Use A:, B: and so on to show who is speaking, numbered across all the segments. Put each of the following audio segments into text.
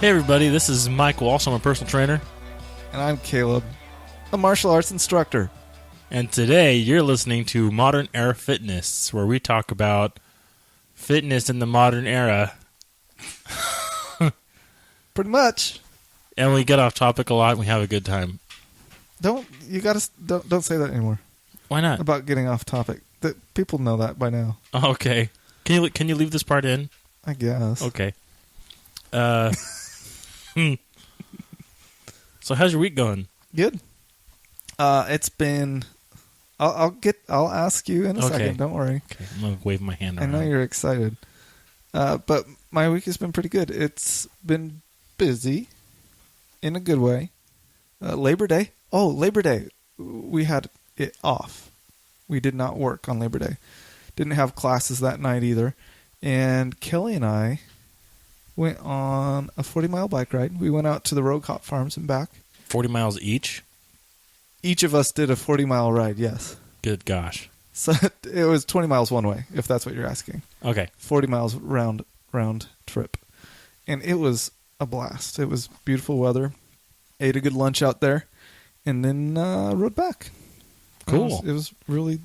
A: Hey everybody, this is Mike Walsh. I'm a personal trainer.
B: And I'm Caleb, a martial arts instructor.
A: And today you're listening to Modern Era Fitness, where we talk about fitness in the modern era.
B: Pretty much.
A: And we get off topic a lot and we have a good time.
B: Don't say that anymore.
A: Why not?
B: About getting off topic. That people know that by now.
A: Oh, okay. Can you leave this part in?
B: I guess.
A: Okay. So how's your week going?
B: Good. It's been. I'll ask you in a second. Don't worry.
A: Okay. I'm gonna wave my hand around.
B: I know you're excited. But my week has been pretty good. It's been busy, in a good way. Labor Day. Oh, Labor Day. We had it off. We did not work on Labor Day. Didn't have classes that night either. And Kelly and I went on a 40-mile bike ride. We went out to the Rogue Hop Farms and back.
A: 40 miles each?
B: Each of us did a 40-mile ride, yes.
A: Good gosh.
B: So it was 20 miles one way, if that's what you're asking.
A: Okay.
B: 40 miles round trip. And it was a blast. It was beautiful weather. Ate a good lunch out there. And then rode back.
A: Cool.
B: It was really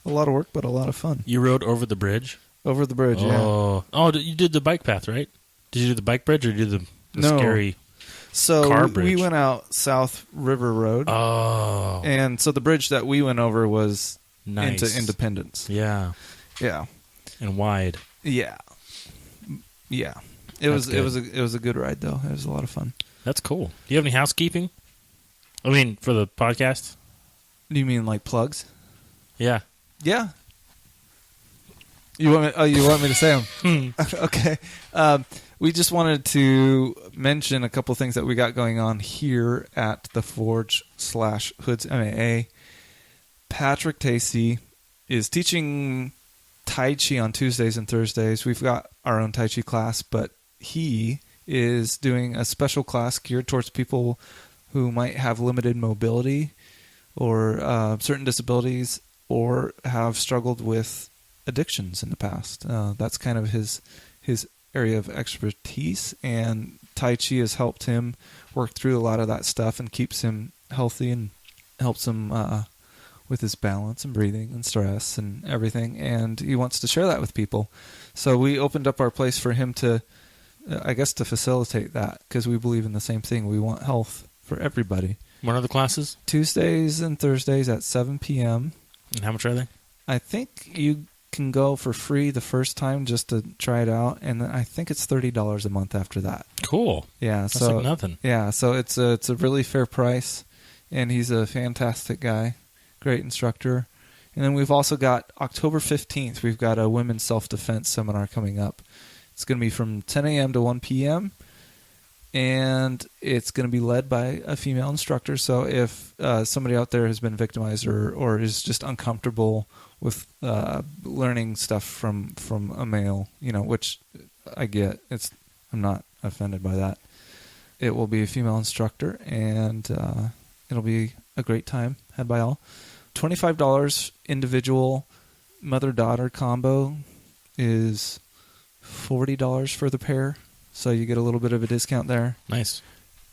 B: a lot of work, but a lot of fun.
A: You rode over the bridge?
B: Over the bridge, yeah.
A: Oh, you did the bike path, right? Did you do the bike bridge or did you do the
B: No.
A: scary
B: So
A: car bridge?
B: We went out South River Road.
A: Oh.
B: And so the bridge that we went over was
A: Nice.
B: into Independence.
A: Yeah.
B: Yeah.
A: And wide.
B: Yeah. Yeah. It was a good ride though. It was a lot of fun.
A: That's cool. Do you have any housekeeping? I mean, for the podcast?
B: Do you mean like plugs?
A: Yeah.
B: Yeah. You want me to say them? Okay. We just wanted to mention a couple things that we got going on here at the Forge/Hoods MAA. Patrick Tacey is teaching Tai Chi on Tuesdays and Thursdays. We've got our own Tai Chi class, but he is doing a special class geared towards people who might have limited mobility or certain disabilities or have struggled with addictions in the past. That's kind of his area of expertise, and Tai Chi has helped him work through a lot of that stuff and keeps him healthy and helps him with his balance and breathing and stress and everything, and he wants to share that with people. So we opened up our place for him to, to facilitate that, because we believe in the same thing. We want health for everybody.
A: What are the classes?
B: Tuesdays and Thursdays at 7 p.m.
A: And how much are they?
B: I think you can go for free the first time just to try it out, and then I think it's $30 a month after that.
A: Cool.
B: Yeah,
A: that's
B: so
A: like nothing.
B: Yeah, so it's a really fair price, and he's a fantastic guy, great instructor. And then we've also got October 15th. We've got a women's self-defense seminar coming up. It's going to be from 10 a.m. to 1 p.m. And it's going to be led by a female instructor. So if somebody out there has been victimized or is just uncomfortable with learning stuff from a male, which I get, I'm not offended by that. It will be a female instructor, and it'll be a great time had by all. $25 individual mother-daughter combo is $40 for the pair. So you get a little bit of a discount there.
A: Nice.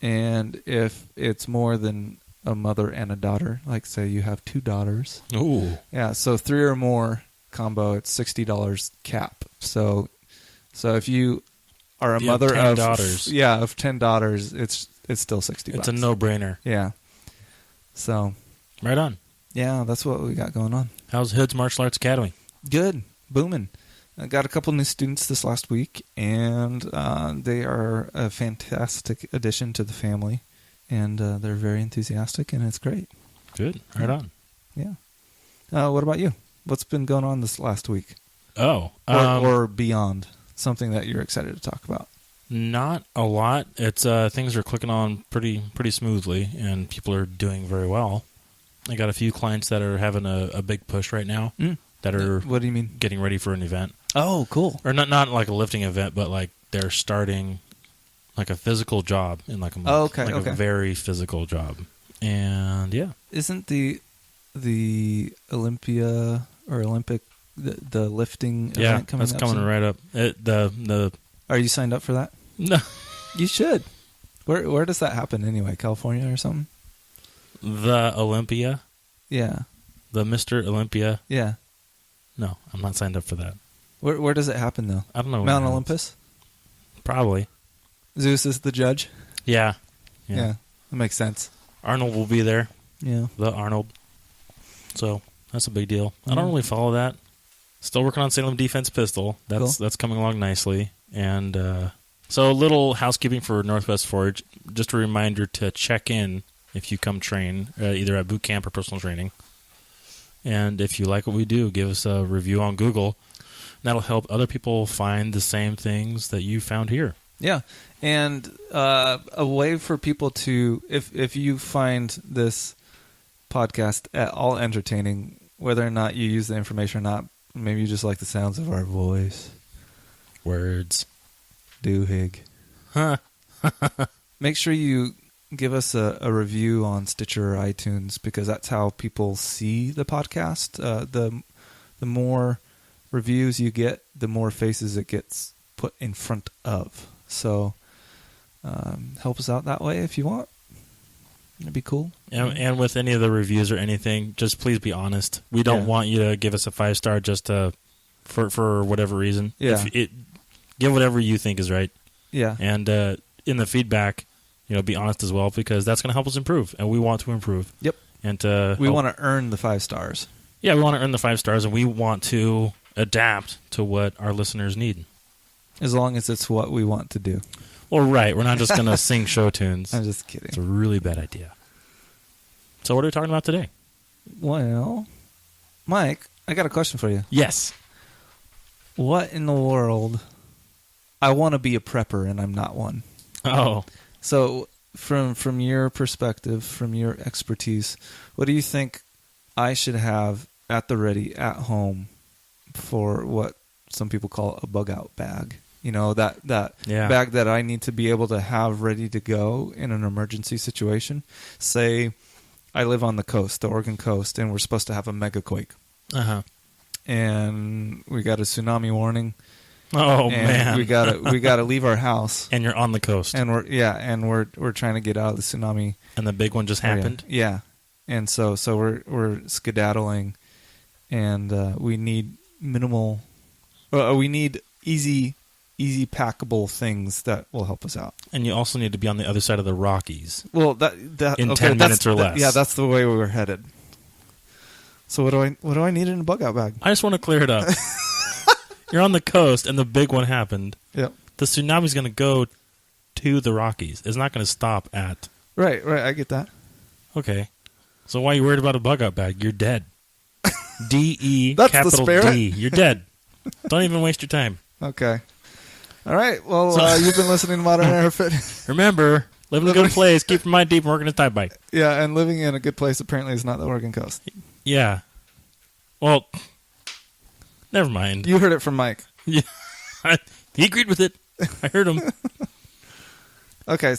B: And if it's more than a mother and a daughter, like say you have two daughters.
A: Ooh.
B: Yeah, so 3 or more combo, it's $60 cap. So if you are a mother of 10 daughters. Yeah, of 10 daughters, it's still $60.
A: It's a no-brainer.
B: Yeah. So
A: right on.
B: Yeah, that's what we got going on.
A: How's Hoods Martial Arts Academy?
B: Good. Booming. I got a couple new students this last week, and they are a fantastic addition to the family, and they're very enthusiastic, and it's great.
A: Good. Right on.
B: Yeah. What about you? What's been going on this last week?
A: Oh.
B: Or beyond, something that you're excited to talk about?
A: Not a lot. It's things are clicking on pretty smoothly, and people are doing very well. I got a few clients that are having a big push right now. That are
B: what do you mean?
A: Getting ready for an event.
B: Oh, cool.
A: Or not like a lifting event, but like they're starting like a physical job in like a month.
B: Oh, okay,
A: like a very physical job. And yeah.
B: Isn't the Olympia or Olympic the lifting event coming up?
A: Yeah, that's coming right up.
B: Are you signed up for that?
A: No.
B: You should. Where does that happen anyway? California or something?
A: The Olympia,
B: Yeah.
A: the Mr. Olympia.
B: Yeah.
A: No, I'm not signed up for that.
B: Where does it happen though?
A: I don't know.
B: Mount Olympus?
A: Probably.
B: Zeus is the judge?
A: Yeah.
B: Yeah. That makes sense.
A: Arnold will be there.
B: Yeah.
A: The Arnold. So that's a big deal. I don't really follow that. Still working on Salem Defense Pistol. That's coming along nicely. And so a little housekeeping for Northwest Forge. Just a reminder to check in if you come train, either at boot camp or personal training. And if you like what we do, give us a review on Google. That'll help other people find the same things that you found here.
B: Yeah. And a way for people to, if you find this podcast at all entertaining, whether or not you use the information or not, maybe you just like the sounds of our voice.
A: Words.
B: Doohig.
A: Huh.
B: Make sure you give us a review on Stitcher or iTunes, because that's how people see the podcast. The more reviews you get, the more faces it gets put in front of. So help us out that way if you want. It'd be cool.
A: And with any of the reviews or anything, just please be honest. We don't want you to give us a 5-star just for whatever reason.
B: Yeah.
A: Give whatever you think is right.
B: Yeah.
A: And in the feedback, be honest as well, because that's going to help us improve, and we want to improve.
B: Yep.
A: And
B: we want to earn the 5 stars.
A: Yeah, we want to earn the 5 stars, and we want to adapt to what our listeners need.
B: As long as it's what we want to do.
A: Well, right. We're not just going to sing show tunes.
B: I'm just kidding.
A: It's a really bad idea. So what are we talking about today?
B: Well, Mike, I got a question for you.
A: Yes.
B: What in the world? I want to be a prepper, and I'm not one.
A: Oh.
B: So from your perspective, from your expertise, what do you think I should have at the ready at home for what some people call a bug out bag? That bag that I need to be able to have ready to go in an emergency situation. Say I live on the coast, the Oregon coast, and we're supposed to have a mega quake.
A: Uh-huh.
B: And we got a tsunami warning.
A: Oh,
B: and
A: man.
B: we gotta leave our house.
A: And you're on the coast.
B: And we're trying to get out of the tsunami.
A: And the big one just happened?
B: Yeah. And so we're skedaddling, and we need easy packable things that will help us out.
A: And you also need to be on the other side of the Rockies.
B: Well,
A: in 10 minutes or less.
B: Yeah, that's the way we were headed. So what do I need in a bug out bag?
A: I just want to clear it up. You're on the coast, and the big one happened.
B: Yep.
A: The tsunami's going to go to the Rockies. It's not going to stop at...
B: Right, I get that.
A: Okay. So why are you worried about a bug out bag? You're dead. D-E,
B: That's
A: capital
B: the spirit.
A: D. You're dead. Don't even waste your time.
B: Okay. All right. Well, you've been listening to Modern Airfit.
A: Remember, live in a good place, keep your mind deep, and work in a tight bike.
B: Yeah, and living in a good place apparently is not the Oregon coast.
A: Yeah. Well, never mind.
B: You heard it from Mike.
A: Yeah. He agreed with it. I heard him.
B: Okay,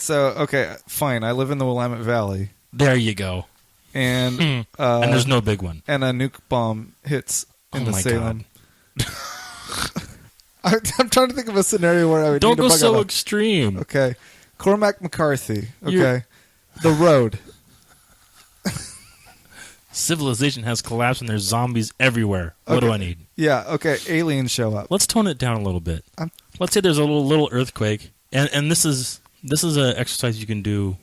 B: fine. I live in the Willamette Valley.
A: There you go.
B: And
A: and there's no big one.
B: And a nuke bomb hits in the Salem.
A: God.
B: I'm trying to think of a scenario where I would
A: Don't
B: need a
A: go
B: bug
A: so
B: out.
A: extreme.
B: Okay. Cormac McCarthy. Okay. The road.
A: Civilization has collapsed and there's zombies everywhere. What do I need?
B: Yeah, okay. Aliens show up.
A: Let's tone it down a little bit. Let's say there's a little earthquake, and this is an exercise you can do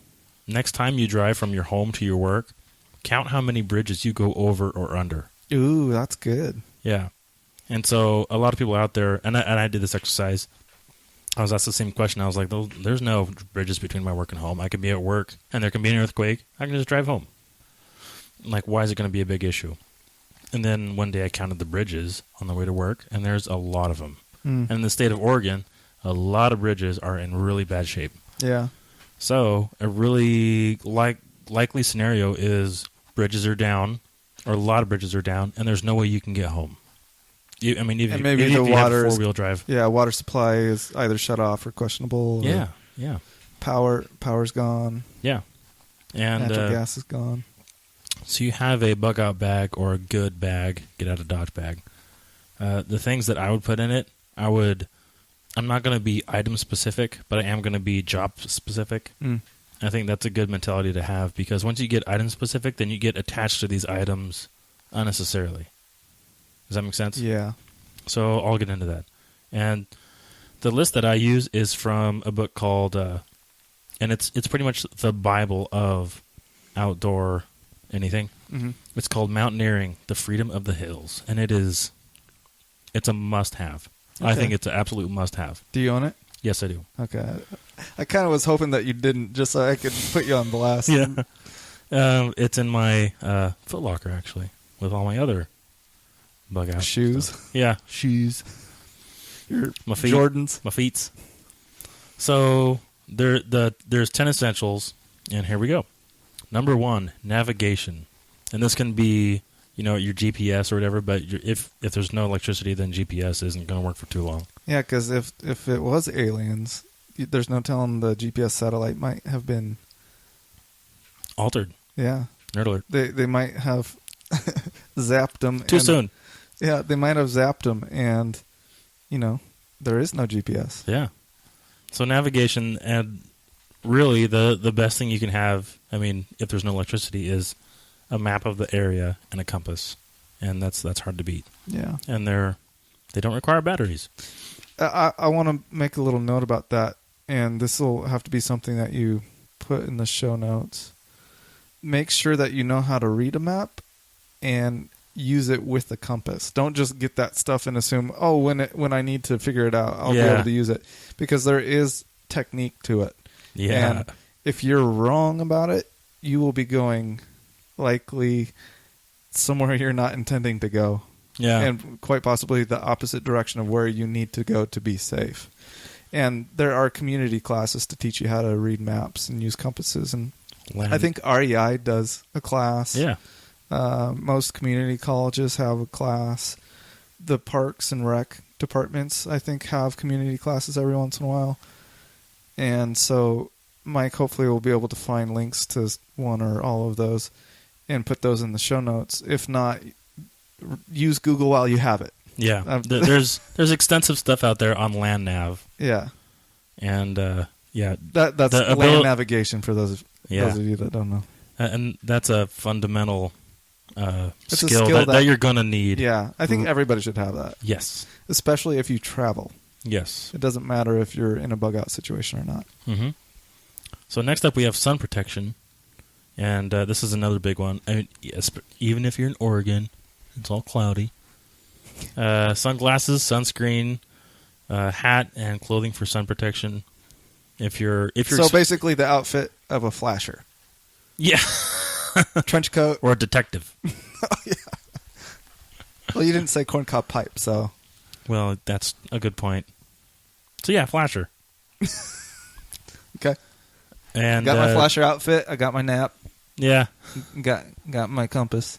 A: next time you drive from your home to your work. Count how many bridges you go over or under.
B: Ooh, that's good.
A: Yeah. And so a lot of people out there, and I did this exercise, I was asked the same question. I was like, there's no bridges between my work and home. I could be at work, and there can be an earthquake. I can just drive home. Like, why is it going to be a big issue? And then one day I counted the bridges on the way to work, and there's a lot of them. And in the state of Oregon, a lot of bridges are in really bad shape.
B: Yeah.
A: So a really likely scenario is bridges are down, or a lot of bridges are down, and there's no way you can get home. Even if you have four-wheel drive.
B: Yeah, water supply is either shut off or questionable.
A: Yeah.
B: Power's gone.
A: Yeah. And
B: natural gas is gone.
A: So you have a bug-out bag or a good bag, get-out-of-Dodge bag. The things that I would put in it, I would I'm not going to be item specific, but I am going to be job specific. I think that's a good mentality to have, because once you get item specific, then you get attached to these items unnecessarily. Does that make sense?
B: Yeah.
A: So I'll get into that. And the list that I use is from a book called, and it's pretty much the Bible of outdoor anything. It's called Mountaineering: The Freedom of the Hills, and it's a must-have. Okay. I think it's an absolute must-have.
B: Do you own it?
A: Yes, I do.
B: Okay. I kind of was hoping that you didn't, just so I could put you on blast.
A: Yeah. It's in my Foot Locker, actually, with all my other bug out
B: shoes.
A: Stuff. Yeah, shoes.
B: My feet. Jordans.
A: My feet. So there's 10 essentials, and here we go. Number 1, navigation. And this can be, your GPS or whatever, but if there's no electricity, then GPS isn't going to work for too long.
B: Yeah, because if it was aliens, there's no telling the GPS satellite might have been
A: altered.
B: Yeah.
A: Nerd alert.
B: They might have zapped them.
A: Too soon.
B: Yeah, they might have zapped them, and, there is no GPS.
A: Yeah. So navigation, and really the best thing you can have, if there's no electricity, is a map of the area and a compass, and that's hard to beat.
B: Yeah.
A: And they don't require batteries.
B: I want to make a little note about that, and this will have to be something that you put in the show notes. Make sure that you know how to read a map and use it with the compass. Don't just get that stuff and assume, when I need to figure it out, I'll be able to use it, because there is technique to it.
A: Yeah.
B: And if you're wrong about it, you will be going likely somewhere you're not intending to go.
A: Yeah.
B: And quite possibly the opposite direction of where you need to go to be safe. And there are community classes to teach you how to read maps and use compasses. And I think REI does a class.
A: Yeah.
B: Most community colleges have a class. The parks and rec departments, I think, have community classes every once in a while. And so Mike hopefully will be able to find links to one or all of those and put those in the show notes. If not, use Google while you have it.
A: Yeah. There's extensive stuff out there on land nav.
B: Yeah.
A: And
B: that's land navigation for those of you that don't know.
A: And that's a fundamental
B: it's
A: skill,
B: a skill
A: that you're going to need.
B: Yeah. I think everybody should have that.
A: Yes.
B: Especially if you travel.
A: Yes.
B: It doesn't matter if you're in a bug out situation or not.
A: Mm-hmm. So next up we have sun protection. And this is another big one. Even if you're in Oregon, it's all cloudy. Sunglasses, sunscreen, hat, and clothing for sun protection. If you're
B: so basically the outfit of a flasher.
A: Yeah.
B: Trench coat.
A: Or a detective.
B: Oh, yeah. Well, you didn't say corncob pipe, so.
A: Well, that's a good point. So yeah, flasher.
B: Okay.
A: And
B: got my flasher outfit. I got my nap.
A: Yeah.
B: Got my compass.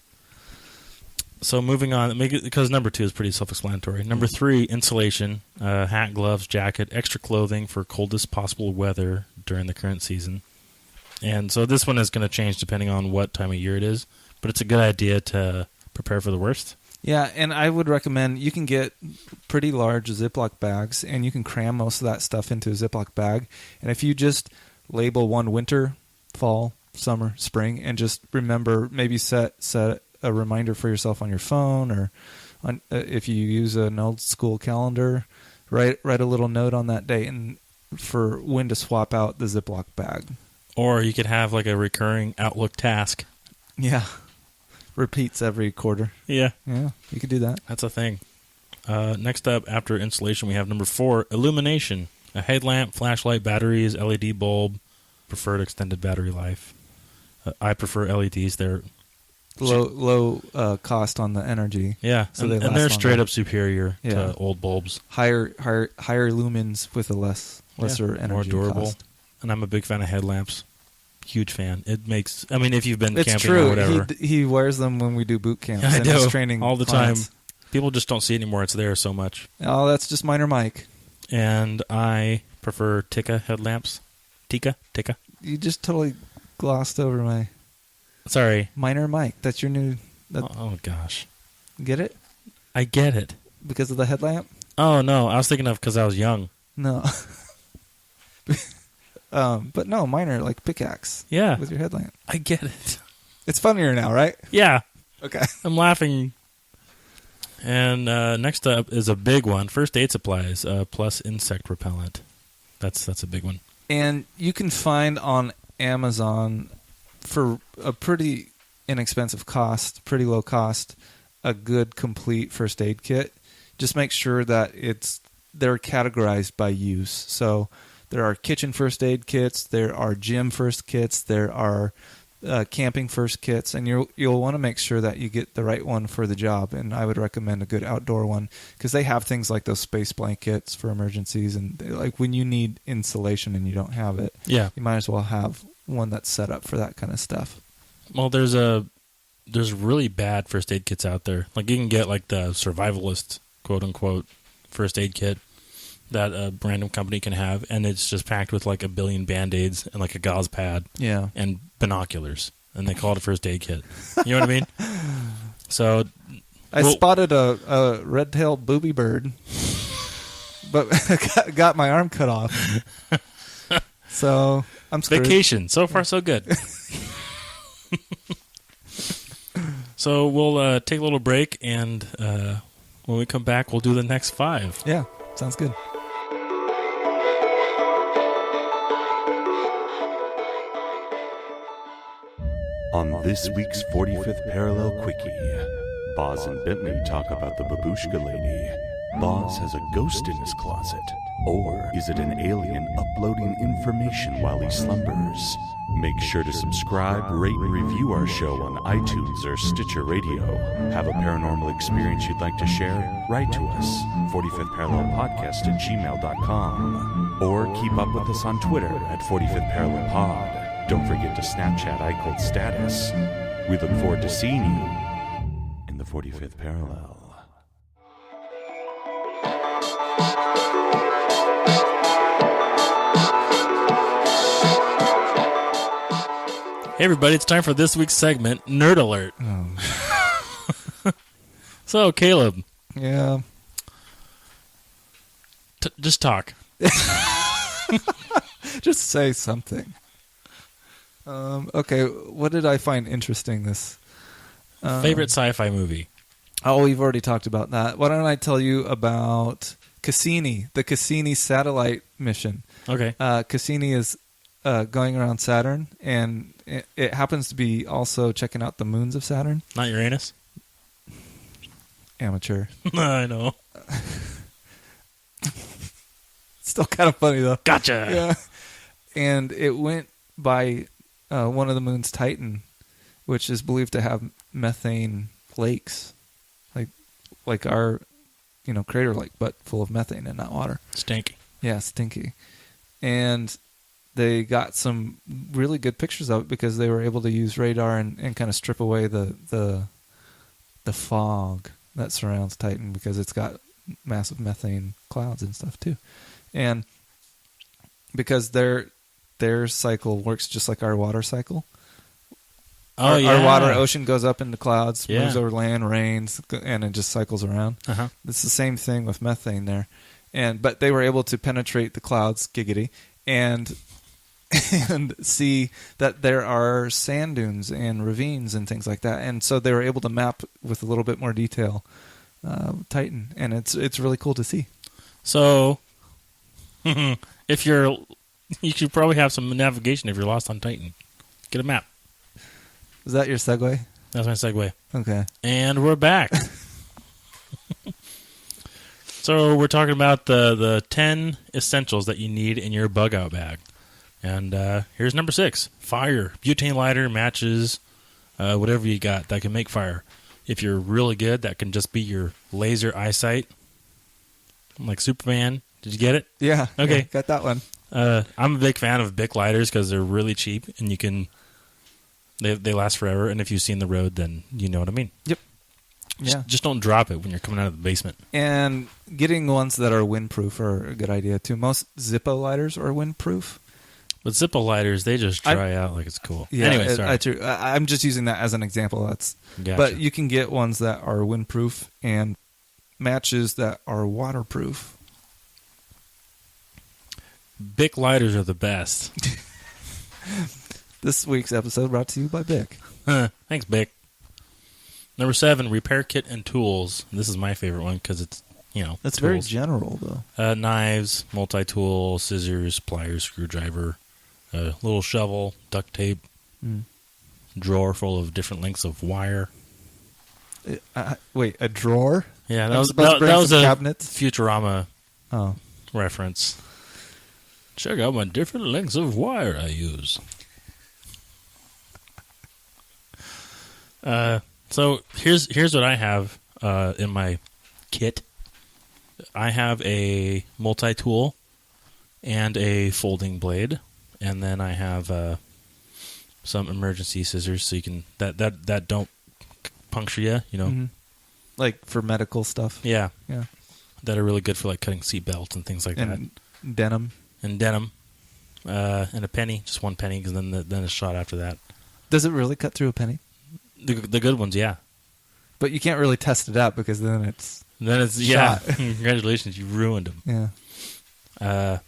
A: So moving on, because number 2 is pretty self-explanatory. Number 3, insulation, hat, gloves, jacket, extra clothing for coldest possible weather during the current season. And so this one is going to change depending on what time of year it is, but it's a good idea to prepare for the worst.
B: Yeah, and I would recommend you can get pretty large Ziploc bags, and you can cram most of that stuff into a Ziploc bag. And if you just label one winter, fall, summer, spring, and just remember, maybe set a reminder for yourself on your phone, or on, if you use an old school calendar, write a little note on that date and for when to swap out the Ziploc bag.
A: Or you could have like a recurring Outlook task.
B: Yeah. Repeats every quarter.
A: Yeah.
B: Yeah, you could do that.
A: That's a thing. Next up, after insulation, we have number 4, illumination. A headlamp, flashlight, batteries, LED bulb, preferred extended battery life. I prefer LEDs. They're
B: low cost on the energy.
A: Yeah,
B: so
A: and they're straight up superior to old bulbs.
B: Higher lumens with a lesser energy
A: more durable.
B: Cost.
A: And I'm a big fan of headlamps. Huge fan. It makes. I mean, if you've been
B: it's
A: camping
B: true.
A: or whatever,
B: he wears them when we do boot camps.
A: I
B: and
A: do.
B: He's training
A: all the
B: clients.
A: time. People just don't see it anymore. It's there so much.
B: Oh, that's just Minor Mike.
A: And I prefer Tikka headlamps. Tikka.
B: You just totally glossed over my.
A: Sorry,
B: Minor Mike. That's your new.
A: Oh gosh,
B: get it?
A: I get it
B: Because of the headlamp.
A: Oh no, I was thinking of because I was young.
B: No. But no, mine are like pickaxe.
A: Yeah.
B: With your headlamp.
A: I get it.
B: It's funnier now, right?
A: Yeah.
B: Okay.
A: I'm laughing. And next up is a big one. First aid supplies plus insect repellent. That's a big one.
B: And you can find on Amazon for a pretty inexpensive cost, pretty low cost, a good complete first aid kit. Just make sure that they're categorized by use. So there are kitchen first aid kits, there are gym first kits, there are camping first kits, and you'll want to make sure that you get the right one for the job. And I would recommend a good outdoor one because they have things like those space blankets for emergencies, and like when you need insulation and you don't have it,
A: yeah,
B: you might as well have one that's set up for that kind of stuff.
A: Well, there's really bad first aid kits out there. Like you can get like the survivalist quote unquote first aid kit that a random company can have, and it's just packed with like a billion Band-Aids and like a gauze pad,
B: yeah,
A: and binoculars, and they call it a first aid kit. You know what I mean? So
B: I spotted a red-tailed booby bird, but got my arm cut off. So I'm screwed.
A: Vacation. So far, so good. So we'll take a little break, and when we come back, we'll do the next 5.
B: Yeah, sounds good.
C: On this week's 45th Parallel Quickie, Boz and Bentley talk about the babushka lady. Boz has a ghost in his closet. Or is it an alien uploading information while he slumbers? Make sure to subscribe, rate, and review our show on iTunes or Stitcher Radio. Have a paranormal experience you'd like to share? Write to us, 45th Parallel Podcast at gmail.com. Or keep up with us on Twitter at 45th Parallel Pod. Don't forget to Snapchat iCold Status. We look forward to seeing you in the 45th Parallel.
A: Hey everybody, it's time for this week's segment, Nerd Alert. So, Caleb.
B: Yeah.
A: Just talk.
B: Just say something. Okay, what did I find interesting this?
A: Favorite sci-fi movie?
B: Oh, we've already talked about that. Why don't I tell you about Cassini, the Cassini satellite mission.
A: Okay.
B: Cassini is going around Saturn, and it happens to be also checking out the moons of Saturn.
A: Not Uranus?
B: Amateur.
A: I know.
B: Still kind of funny, though.
A: Gotcha.
B: Yeah. And it went by one of the moons, Titan, which is believed to have methane lakes, like our, crater lake, but full of methane and not water.
A: Stinky.
B: Yeah, stinky. And they got some really good pictures of it because they were able to use radar and kind of strip away the fog that surrounds Titan because it's got massive methane clouds and stuff too. And because their cycle works just like our water cycle.
A: Oh, yeah.
B: Our water ocean goes up into clouds,
A: Yeah.
B: moves over land, rains, and it just cycles around.
A: Uh-huh.
B: It's the same thing with methane there. But they were able to penetrate the clouds, giggity, and see that there are sand dunes and ravines and things like that. And so they were able to map with a little bit more detail Titan, and it's really cool to see.
A: So, you should probably have some navigation if you're lost on Titan. Get a map.
B: Is that your segue?
A: That's my segue.
B: Okay.
A: And we're back. So we're talking about the 10 essentials that you need in your bug out bag. And here's number 6. Fire. Butane lighter, matches, whatever you got that can make fire. If you're really good, that can just be your laser eyesight. Like Superman. Did you get it?
B: Yeah.
A: Okay.
B: Yeah, got that one.
A: I'm a big fan of Bic lighters because they're really cheap and you can... They last forever, and if you've seen the road, then you know what I mean.
B: Yep. Yeah.
A: Just don't drop it when you're coming out of the basement.
B: And getting ones that are windproof are a good idea, too. Most Zippo lighters are windproof.
A: But Zippo lighters, they just dry out like it's cool.
B: Yeah,
A: anyway, sorry.
B: I'm just using that as an example.
A: Gotcha.
B: But you can get ones that are windproof and matches that are waterproof.
A: Bic lighters are the best.
B: This week's episode brought to you by Bic.
A: Thanks, Bic. Number 7, repair kit and tools. This is my favorite one because it's,
B: That's
A: tools.
B: very general, though.
A: Knives, multi-tool, scissors, pliers, screwdriver, a little shovel, duct tape, drawer full of different lengths of wire.
B: Wait, a drawer?
A: Yeah,
B: I'm
A: that was
B: supposed to bring
A: a
B: some cabinets?
A: Futurama
B: Oh.
A: reference. Check out my different lengths of wire I use. So here's what I have in my kit. I have a multi-tool and a folding blade, and then I have some emergency scissors so you can that don't puncture you,
B: Mm-hmm. Like for medical stuff.
A: Yeah,
B: Yeah.
A: that are really good for like cutting seat belts and things like that.
B: And denim.
A: And denim, and a penny, just one penny, because then a shot after that.
B: Does it really cut through a penny?
A: The good ones, yeah.
B: But you can't really test it out because then it's
A: Shot. Congratulations, you ruined them.
B: yeah.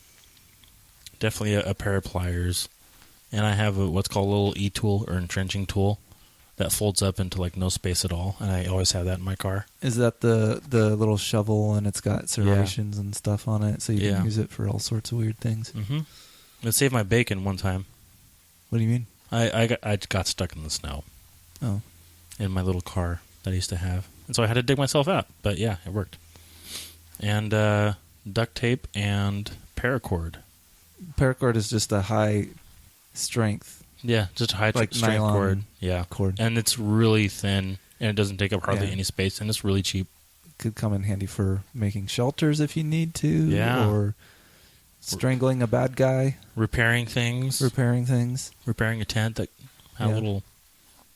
A: Definitely a pair of pliers, and I have what's called a little e-tool or entrenching tool that folds up into like no space at all, and I always have that in my car.
B: Is that the little shovel and it's got serrations and stuff on it, so you can use it for all sorts of weird things?
A: Mm-hmm. It saved my bacon one time.
B: What do you mean?
A: I got stuck in the snow.
B: Oh.
A: In my little car that I used to have, and so I had to dig myself out. But yeah, it worked. And duct tape and paracord.
B: Paracord is just a high strength.
A: Yeah, just a high
B: Like
A: strength
B: nylon
A: cord. Yeah,
B: cord.
A: and it's really thin, and it doesn't take up hardly any space, and it's really cheap.
B: Could come in handy for making shelters if you need to.
A: Yeah.
B: Or strangling a bad guy.
A: Repairing things.
B: Repairing things.
A: Repairing a tent that had a little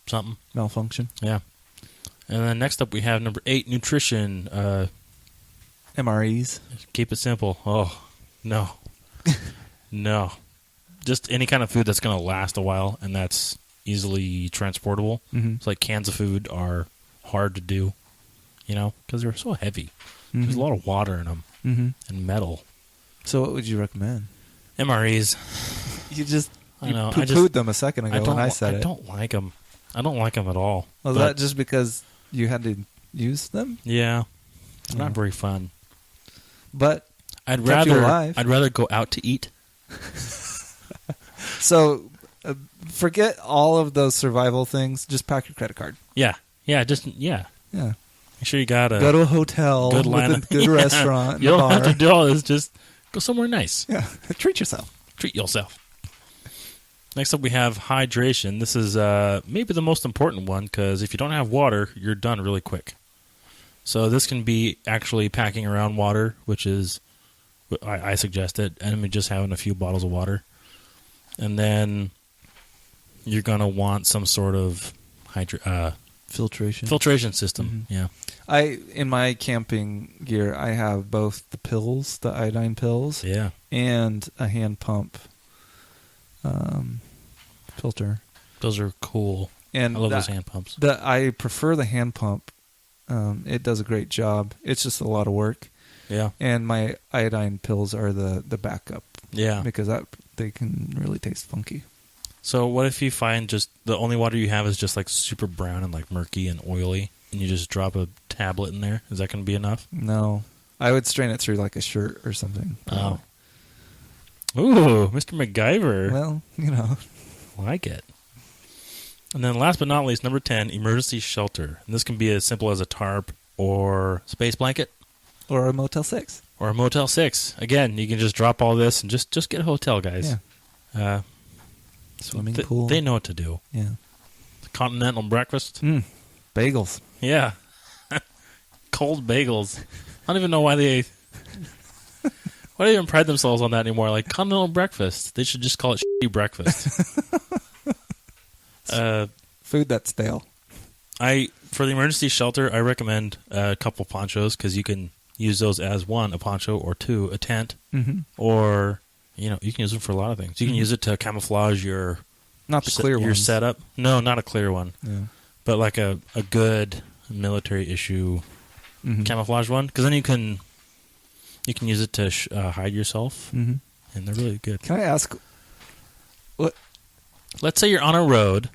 A: something.
B: Malfunction.
A: Yeah. And then next up we have number 8, nutrition.
B: MREs.
A: Keep it simple. Oh, no. No. Just any kind of food that's going to last a while and that's easily transportable.
B: Mm-hmm.
A: It's like cans of food are hard to do, because they're so heavy.
B: Mm-hmm.
A: There's a lot of water in them and metal.
B: So what would you recommend?
A: MREs.
B: You just
A: I know.
B: poo-pooed them a second ago when I said it.
A: I don't like them. I don't like them at all.
B: Was that just because you had to use them?
A: Yeah. They're not
B: Yeah.
A: very fun.
B: But
A: I'd
B: kept you
A: rather
B: alive.
A: I'd rather go out to eat.
B: So forget all of those survival things. Just pack your credit card.
A: Yeah. Yeah,
B: Yeah.
A: Make sure you got
B: Go to a hotel
A: good
B: with a good restaurant and
A: You don't
B: bar.
A: have to do all this. Just go somewhere nice.
B: Yeah. Treat yourself.
A: Treat yourself. Next up, we have hydration. This is maybe the most important one because if you don't have water, you're done really quick. So this can be actually packing around water, which is I suggest it, and just having a few bottles of water. And then you're going to want some sort of filtration system.
B: Mm-hmm.
A: Yeah.
B: In my camping gear, I have both the pills, the iodine pills,
A: Yeah.
B: and a hand pump filter.
A: Those are cool.
B: And
A: I love those hand pumps.
B: I prefer the hand pump. It does a great job. It's just a lot of work.
A: Yeah.
B: And my iodine pills are the backup.
A: Yeah.
B: Because they can really taste funky.
A: So what if you find just the only water you have is just like super brown and like murky and oily, and you just drop a tablet in there? Is that going to be enough?
B: No. I would strain it through like a shirt or something.
A: Oh. Ooh, Mr. MacGyver.
B: Well,
A: Like it. And then last but not least, number 10, emergency shelter. And this can be as simple as a tarp or space blanket.
B: Or a Motel 6.
A: Or a Motel 6. Again, you can just drop all this and just get a hotel, guys.
B: Yeah. Swimming pool.
A: They know what to do.
B: Yeah.
A: Continental breakfast.
B: Bagels.
A: Yeah. Cold bagels. I don't even know why they even pride themselves on that anymore. Like continental breakfast. They should just call it shitty breakfast.
B: Food that's stale.
A: For the emergency shelter, I recommend a couple ponchos because you can use those as one, a poncho, or two, a tent, or you can use them for a lot of things. You can use it to camouflage your
B: not the clear
A: your
B: ones.
A: setup. No, not a clear one.
B: Yeah.
A: But like a good military issue camouflage one, because then you can use it to hide yourself, and and they're really good.
B: Can I ask what?
A: Let's say you're on a road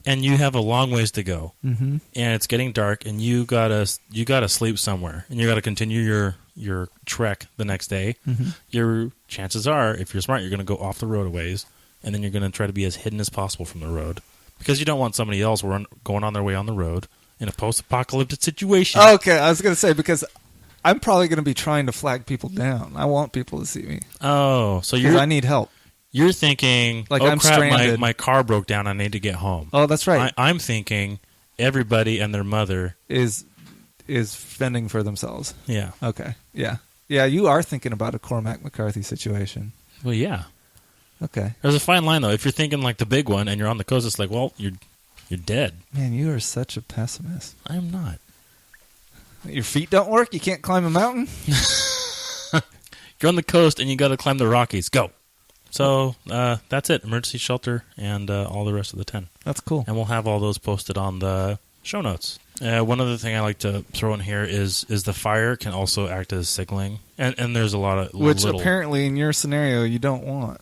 A: and you have a long ways to go,
B: Mm-hmm.
A: and it's getting dark, and you gotta sleep somewhere, and you gotta continue your trek the next day.
B: Mm-hmm.
A: Your chances are, if you're smart, you're gonna go off the road a ways, and then you're gonna try to be as hidden as possible from the road, because you don't want somebody else going on their way on the road in a post-apocalyptic situation.
B: Okay, I was going to say, because I'm probably going to be trying to flag people down. I want people to see me.
A: Oh, so
B: Because I need help.
A: You're thinking,
B: Like,
A: oh
B: I'm
A: crap,
B: stranded.
A: my car broke down, I need to get home.
B: Oh, that's right.
A: I'm thinking everybody and their mother.
B: Is fending for themselves.
A: Yeah.
B: Okay. Yeah. Yeah, you are thinking about a Cormac McCarthy situation.
A: Well, yeah.
B: Okay.
A: There's a fine line, though. If you're thinking like the big one and you're on the coast, it's like, well, you're dead.
B: Man, you are such a pessimist.
A: I'm not.
B: Your feet don't work? You can't climb a mountain?
A: You're on the coast and you got to climb the Rockies. Go. So that's it. Emergency shelter and all the rest of the 10.
B: That's cool.
A: And we'll have all those posted on the show notes. One other thing I like to throw in here is the fire can also act as signaling. And there's a lot of
B: Which apparently in your scenario you don't want.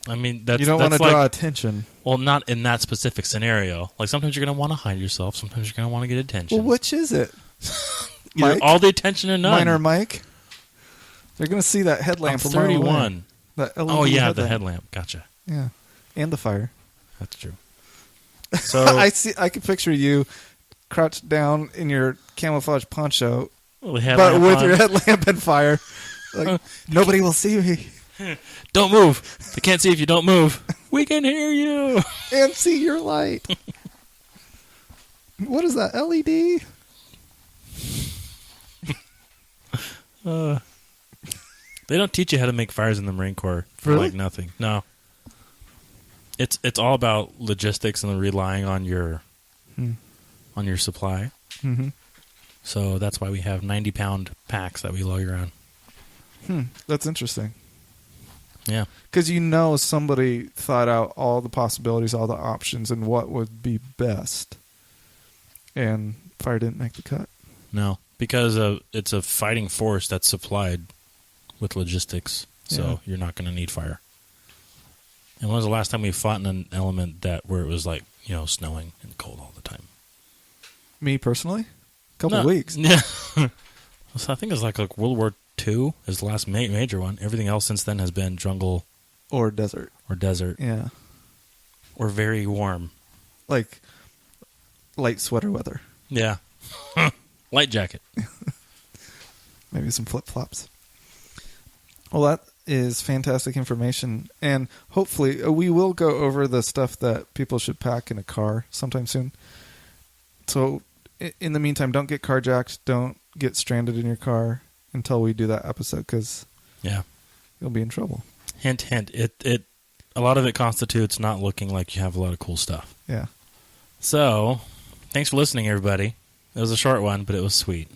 A: I mean, that's...
B: You don't want to draw attention.
A: Well, not in that specific scenario. Like, sometimes you're going to want to hide yourself. Sometimes you're going to want to get attention.
B: Well, which is it?
A: Either all the attention or none.
B: Mine or Mike? They're going to see that headlamp
A: I'm
B: from
A: 31.
B: That LED
A: oh, yeah,
B: headlamp.
A: the headlamp. Gotcha.
B: Yeah. And the fire.
A: That's true. So
B: I can picture you crouched down in your camouflage poncho, but with your headlamp and fire. Like, nobody will see me.
A: Don't move. They can't see if you don't move. We can hear you.
B: And see your light. What is that, LED?
A: They don't teach you how to make fires in the Marine Corps for
B: Really?
A: like nothing. No. It's all about logistics and relying on your supply.
B: Mm-hmm.
A: So that's why we have 90-pound packs that we lug around.
B: That's interesting.
A: Yeah.
B: Because somebody thought out all the possibilities, all the options, and what would be best. And fire didn't make the cut.
A: No, because it's a fighting force that's supplied with logistics, so you're not going to need fire. And when was the last time we fought in an element where it was like, snowing and cold all the time?
B: Me personally? A couple weeks.
A: Yeah. So I think it's like World War II is the last major one. Everything else since then has been jungle.
B: Or desert.
A: Yeah. Or very warm.
B: Like light sweater weather.
A: Yeah. Light jacket.
B: Maybe some flip-flops. Well, that is fantastic information. And hopefully we will go over the stuff that people should pack in a car sometime soon. So in the meantime, don't get carjacked. Don't get stranded in your car until we do that episode, because you'll be in trouble.
A: Hint, hint. It a lot of it constitutes not looking like you have a lot of cool stuff.
B: Yeah.
A: So, thanks for listening, everybody. It was a short one, but it was sweet.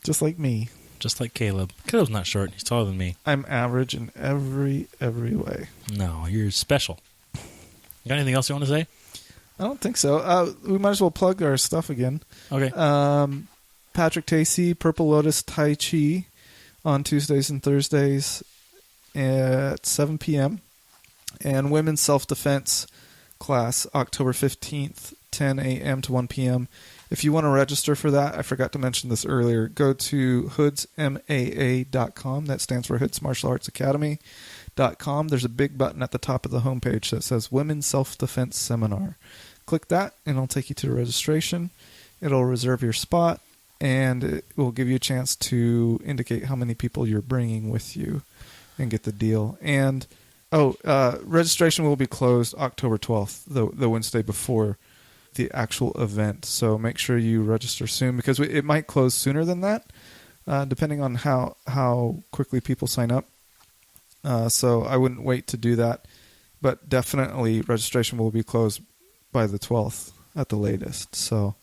B: Just like me.
A: Just like Caleb. Caleb's not short. He's taller than me.
B: I'm average in every way.
A: No, you're special. You got anything else you want to say?
B: I don't think so. We might as well plug our stuff again.
A: Okay.
B: Patrick Tacey, Purple Lotus Tai Chi on Tuesdays and Thursdays at 7 p.m. And Women's Self-Defense class October 15th, 10 a.m. to 1 p.m. If you want to register for that, I forgot to mention this earlier, go to hoodsmaa.com. That stands for Hoods Martial Arts Academy.com. There's a big button at the top of the homepage that says Women's Self-Defense Seminar. Click that, and it'll take you to the registration. It'll reserve your spot, and it will give you a chance to indicate how many people you're bringing with you and get the deal. And, registration will be closed October 12th, the Wednesday before the actual event. So make sure you register soon, because it might close sooner than that, depending on how quickly people sign up. So I wouldn't wait to do that, but definitely registration will be closed by the 12th at the latest. So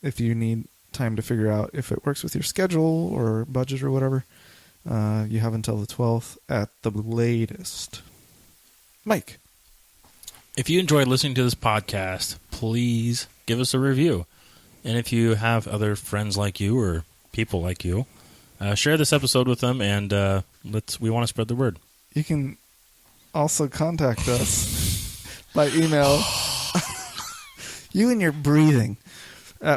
B: if you need time to figure out if it works with your schedule or budget or whatever, you have until the 12th at the latest. Mike.
A: If you enjoyed listening to this podcast, please give us a review. And if you have other friends like you or people like you, share this episode with them, and we want to spread the word.
B: You can also contact us by email. You and your breathing.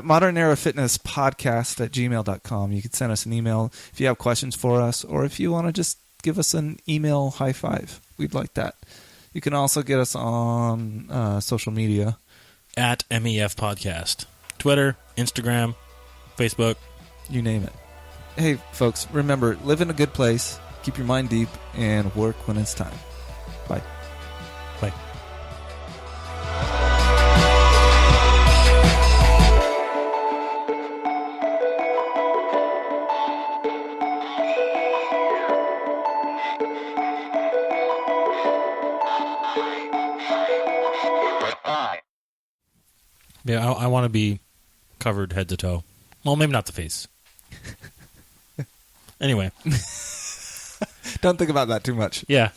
B: Modern Era Fitness Podcast at gmail.com. You can send us an email if you have questions for us, or if you want to just give us an email high five. We'd like that. You can also get us on social media.
A: At MEF Podcast. Twitter, Instagram, Facebook.
B: You name it. Hey, folks, remember, live in a good place, keep your mind deep, and work when it's time. Bye.
A: Bye. Yeah, I want to be covered head to toe. Well, maybe not the face. Anyway.
B: Don't think about that too much.
A: Yeah.